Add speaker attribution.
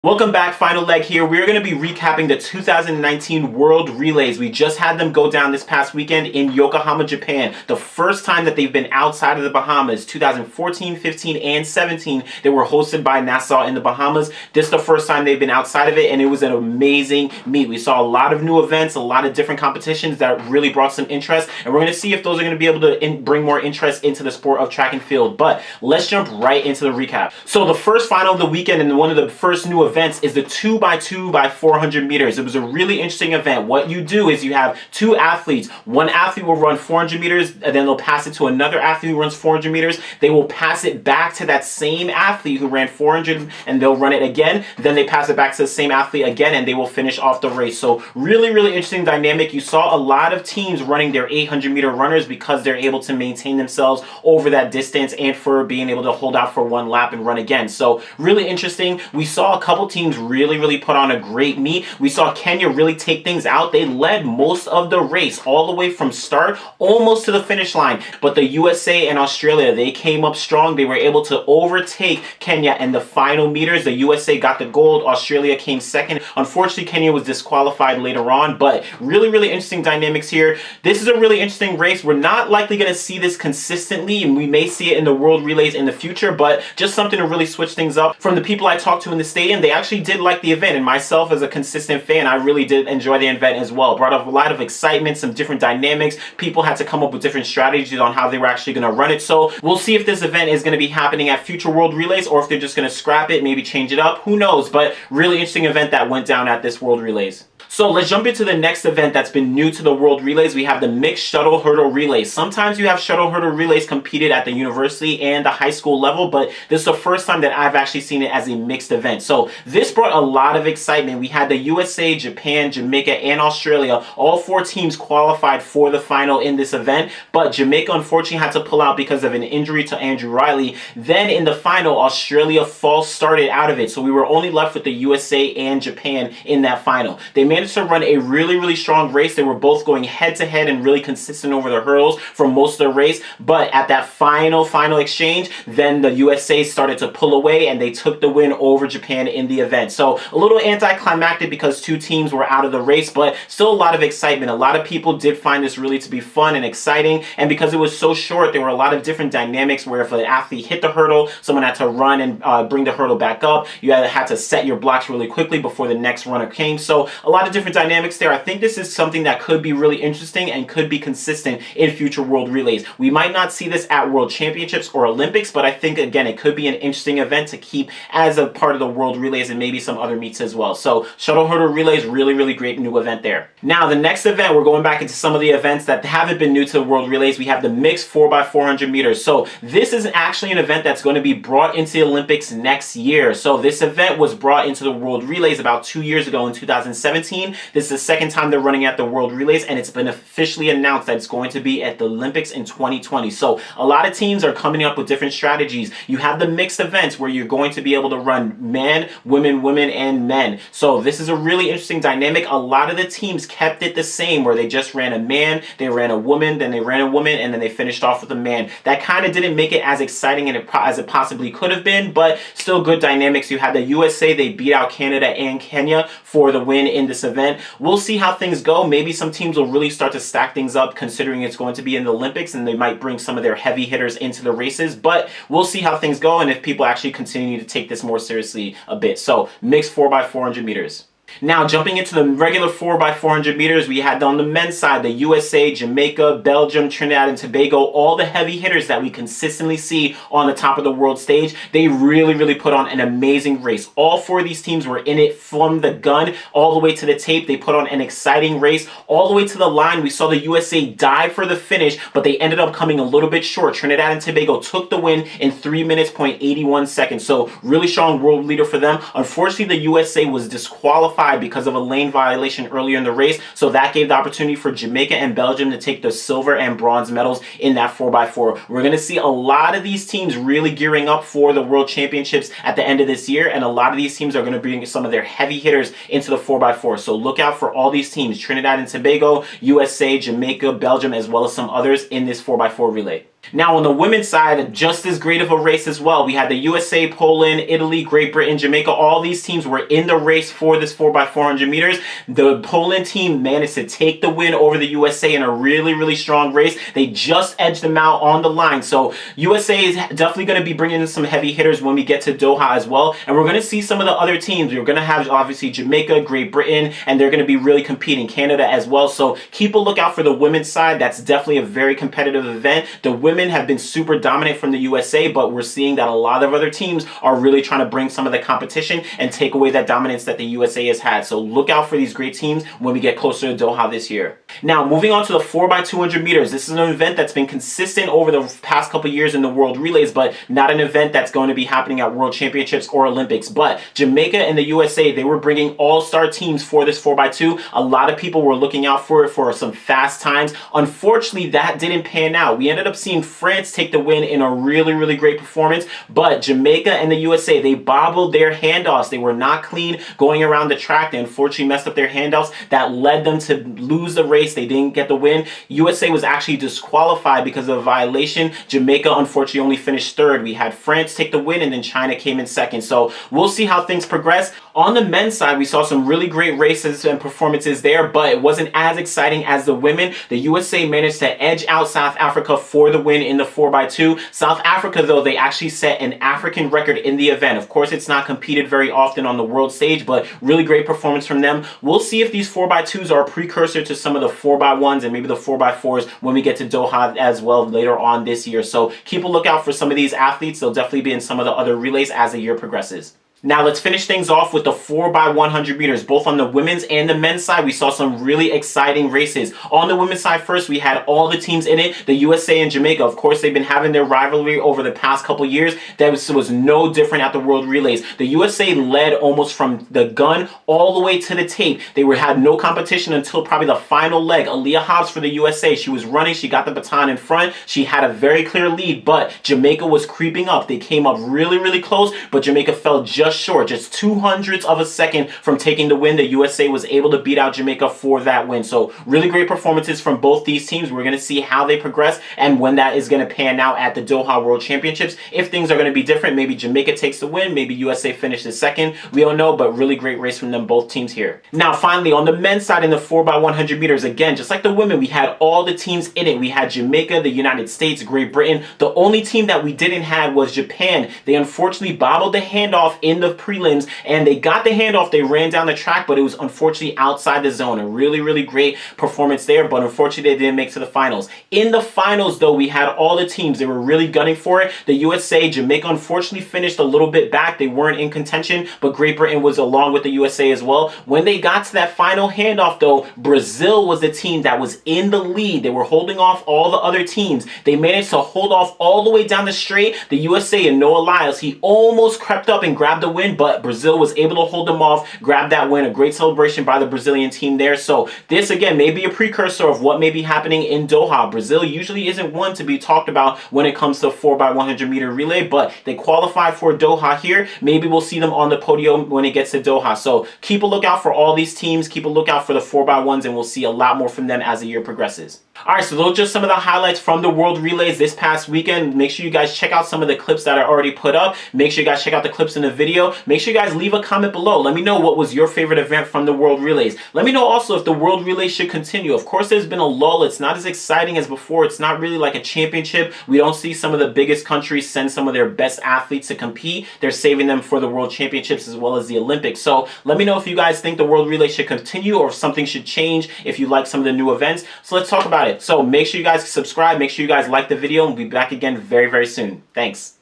Speaker 1: Welcome back, final leg here. We're going to be recapping the 2019 World Relays. We just had them go down this past weekend in Yokohama, Japan. The first time that they've been outside of the Bahamas. 2014, 15, and 17, they were hosted by Nassau in the Bahamas. This is the first time they've been outside of it, and it was an amazing meet. We saw a lot of new events, a lot of different competitions that really brought some interest, and we're going to see if those are going to be able to bring more interest into the sport of track and field. But let's jump right into the recap. So the first final of the weekend and one of the first new events is the 2x2x400 meters. It was a really interesting event. What you do is you have two athletes. One athlete will run 400 meters, and then they'll pass it to another athlete who runs 400 meters. They will pass it back to that same athlete who ran 400, and they'll run it again. Then they pass it back to the same athlete again, and they will finish off the race. So really, really interesting dynamic. You saw a lot of teams running their 800-meter runners because they're able to maintain themselves over that distance and for being able to hold out for one lap and run again. So really interesting. We saw a couple teams really put on a great meet. We saw Kenya really take things out. They led most of the race all the way from start almost to the finish line. But the USA and Australia, they came up strong. They were able to overtake Kenya in the final meters. The USA got the gold. Australia came second. Unfortunately, Kenya was disqualified later on, but really interesting dynamics here. This is a really interesting race. We're not likely going to see this consistently, and we may see it in the World Relays in the future, but just something to really switch things up. From the people I talked to in the stadium, they actually did like the event, and myself as a consistent fan, I really did enjoy the event as well. It brought up a lot of excitement, some different dynamics. People had to come up with different strategies on how they were actually going to run it. So we'll see if this event is going to be happening at future World Relays or if they're just going to scrap it, maybe change it up. Who knows? But really interesting event that went down at this World Relays. So let's jump into the next event that's been new to the World Relays. We have the mixed shuttle hurdle relays. Sometimes you have shuttle hurdle relays competed at the university and the high school level, but this is the first time that I've actually seen it as a mixed event. So this brought a lot of excitement. We had the USA, Japan, Jamaica, and Australia. All four teams qualified for the final in this event, but Jamaica unfortunately had to pull out because of an injury to Andrew Riley. Then in the final, Australia false started out of it, so we were only left with the USA and Japan in that final. They managed to run a really strong race. They were both going head to head and really consistent over the hurdles for most of the race, but at that final exchange, then the USA started to pull away and they took the win over Japan in the event. So a little anticlimactic because two teams were out of the race, but still a lot of excitement. A lot of people did find this really to be fun and exciting, and because it was so short, there were a lot of different dynamics where if an athlete hit the hurdle, someone had to run and bring the hurdle back up. You had to set your blocks really quickly before the next runner came. So a lot of different dynamics there. I think this is something that could be really interesting and could be consistent in future World Relays. We might not see this at World Championships or Olympics, but I think again it could be an interesting event to keep as a part of the World Relays and maybe some other meets as well. So shuttle hurdle relays, really great new event there. Now the next event, we're going back into some of the events that haven't been new to the World Relays. We have the mixed 4x400 meters. So this is actually an event that's going to be brought into the Olympics next year. So this event was brought into the World Relays about 2 years ago in 2017. This is the second time they're running at the World Relays, and it's been officially announced that it's going to be at the Olympics in 2020. So a lot of teams are coming up with different strategies. You have the mixed events where you're going to be able to run men, women, and men. So this is a really interesting dynamic. A lot of the teams kept it the same, where they just ran a man, they ran a woman, then they ran a woman, and then they finished off with a man. That kind of didn't make it as exciting as it possibly could have been, but still good dynamics. You had the USA, they beat out Canada and Kenya for the win in this event. We'll see how things go. Maybe some teams will really start to stack things up considering it's going to be in the Olympics, and they might bring some of their heavy hitters into the races, but we'll see how things go and if people actually continue to take this more seriously a bit. So mixed 4x400 meters. Now jumping into the regular 4x400 meters, we had on the men's side the USA, Jamaica, Belgium, Trinidad and Tobago, all the heavy hitters that we consistently see on the top of the world stage. They really put on an amazing race. All four of these teams were in it from the gun all the way to the tape. They put on an exciting race all the way to the line. We saw the USA dive for the finish, but they ended up coming a little bit short. Trinidad and Tobago took the win in 3 minutes, 81 seconds. So really strong world leader for them. Unfortunately, the USA was disqualified because of a lane violation earlier in the race, so that gave the opportunity for Jamaica and Belgium to take the silver and bronze medals in that 4x4. We're going to see a lot of these teams really gearing up for the World Championships at the end of this year, and a lot of these teams are going to bring some of their heavy hitters into the 4x4. So look out for all these teams, Trinidad and Tobago, USA, Jamaica, Belgium, as well as some others in this 4x4 relay. Now on the women's side, just as great of a race as well. We had the USA, Poland, Italy, Great Britain, Jamaica. All these teams were in the race for this 4x400 meters. The Poland team managed to take the win over the USA in a really, really strong race. They just edged them out on the line. So USA is definitely going to be bringing in some heavy hitters when we get to Doha as well. And we're going to see some of the other teams. We're going to have obviously Jamaica, Great Britain, and they're going to be really competing. Canada as well. So keep a lookout for the women's side. That's definitely a very competitive event. The women have been super dominant from the USA, but we're seeing that a lot of other teams are really trying to bring some of the competition and take away that dominance that the USA has had. So look out for these great teams when we get closer to Doha this year. Now, moving on to the 4x200 meters. This is an event that's been consistent over the past couple years in the World Relays, but not an event that's going to be happening at World Championships or Olympics. But Jamaica and the USA, they were bringing all-star teams for this 4x2. A lot of people were looking out for it for some fast times. Unfortunately, that didn't pan out. We ended up seeing France take the win in a really, really great performance, but Jamaica and the USA, they bobbled their handoffs. They were not clean going around the track. They unfortunately messed up their handoffs. That led them to lose the race. They didn't get the win. USA was actually disqualified because of a violation. Jamaica unfortunately only finished third. We had France take the win, and then China came in second. So we'll see how things progress. On the men's side, we saw some really great races and performances there, but it wasn't as exciting as the women. The USA managed to edge out South Africa for the win in the 4x2. South Africa, though, they actually set an African record in the event. Of course, it's not competed very often on the world stage, but really great performance from them. We'll see if these 4x2s are a precursor to some of the 4x1s and maybe the 4x4s when we get to Doha as well later on this year. So keep a lookout for some of these athletes. They'll definitely be in some of the other relays as the year progresses. Now let's finish things off with the 4x100 meters. Both on the women's and the men's side, we saw some really exciting races. On the women's side first, we had all the teams in it. The USA and Jamaica, of course, they've been having their rivalry over the past couple years. That was no different at the World Relays. The USA led almost from the gun all the way to the tape. They had no competition until probably the final leg. Aaliyah Hobbs for the USA, she was running, she got the baton in front. She had a very clear lead, but Jamaica was creeping up. They came up really, really close, but Jamaica fell just short, just 0.02 of a second from taking the win. The USA was able to beat out Jamaica for that win. So really great performances from both these teams. We're going to see how they progress and when that is going to pan out at the Doha World Championships. If things are going to be different, maybe Jamaica takes the win, maybe USA finishes second. We don't know, but really great race from them both teams here. Now finally, on the men's side in the 4x100 meters, again, just like the women, we had all the teams in it. We had Jamaica, the United States, Great Britain. The only team that we didn't have was Japan. They unfortunately bobbled the handoff in the prelims, and they got the handoff. They ran down the track, but it was unfortunately outside the zone. A really, really great performance there, but unfortunately they didn't make to the finals. In the finals, though, we had all the teams. They were really gunning for it. The USA, Jamaica unfortunately finished a little bit back. They weren't in contention, but Great Britain was along with the USA as well. When they got to that final handoff, though, Brazil was the team that was in the lead. They were holding off all the other teams. They managed to hold off all the way down the straight. The USA and Noah Lyles, he almost crept up and grabbed the win, but Brazil was able to hold them off, grab that win. A great celebration by the Brazilian team there. So this, again, may be a precursor of what may be happening in Doha. Brazil usually isn't one to be talked about when it comes to 4x100 meter relay, but they qualified for Doha here. Maybe we'll see them on the podium when it gets to Doha. So keep a lookout for all these teams. Keep a lookout for the 4x1s, and we'll see a lot more from them as the year progresses. Alright, so those are just some of the highlights from the World Relays this past weekend. Make sure you guys check out some of the clips that are already put up. Make sure you guys check out the clips in the video. Make sure you guys leave a comment below. Let me know what was your favorite event from the World Relays. Let me know also if the World Relays should continue. Of course, there's been a lull. It's not as exciting as before. It's not really like a championship. We don't see some of the biggest countries send some of their best athletes to compete. They're saving them for the World Championships as well as the Olympics. So let me know if you guys think the World Relays should continue or if something should change, if you like some of the new events. So let's talk about it. So make sure you guys subscribe. Make sure you guys like the video, and we'll be back again very, very soon. Thanks.